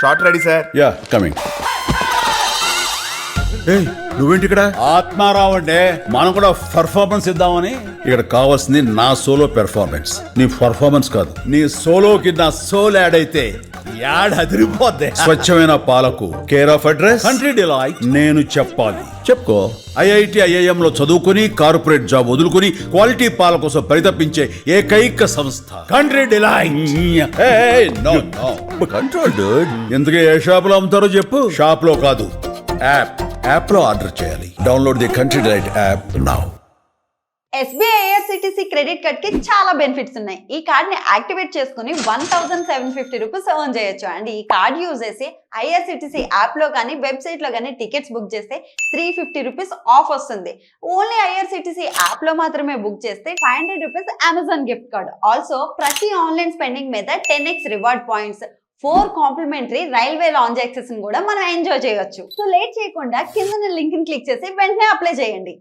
Short ready sir. Yeah coming. నువ్వేంటి ఇక్కడ? ఆత్మారావు అంటే మనం కూడా పర్ఫార్మెన్స్ ఇద్దామని. ఇక్కడ కావాల్సింది నా సోలో పెర్ఫార్మెన్స్, నీ పర్ఫార్మెన్స్ కాదు. నీ సోలోకి నా సోల్ యాడ్ అయితే యాడ్ అదిరిపోద్ది. స్వచ్ఛమైన పాలకు care of address country delight. నేను చెప్పాలి, చెప్పుకో. ఐఐటి ఐఐఎం లో చదువుకుని కార్పొరేట్ జాబ్ వదులుకుని క్వాలిటీ పాల కోసం పరితపించే ఏకైక సంస్థ కంట్రీ డిలైట్. Control Dude. ఎందుకే ఏ షాప్ లో అమ్ముతారో చెప్పు. షాప్ లో కాదు, యాప్ లో ఆర్డర్ చేయాలి. Download the country delight app now. SBI IRCTC credit card కి చాలా బెనిఫిట్స్ ఉన్నాయి. ఈ కార్డ్ ని యాక్టివేట్ చేసుకుని 1750 రూపీస్ ఎర్న్ చేయొచ్చు. అండ్ ఈ కార్డ్ యూజ్ చేసి IRCTC యాప్ లో కానీ వెబ్సైట్ లో కానీ టికెట్స్ బుక్ చేస్తే 350 రూపీస్ ఆఫ్ వస్తుంది. ఓన్లీ IRCTC యాప్ లో మాత్రమే బుక్ చేస్తే 500 rupees Amazon gift card. Also ప్రతి ఆన్లైన్ స్పెండింగ్ మీద 10x reward points, 4 complimentary railway lounge access కూడా మనం ఎంజాయ్ చేయొచ్చు. సో లేట్ చేయకుండా కింద లింక్ ని క్లిక్ చేసి వెంటనే అప్లై చేయండి.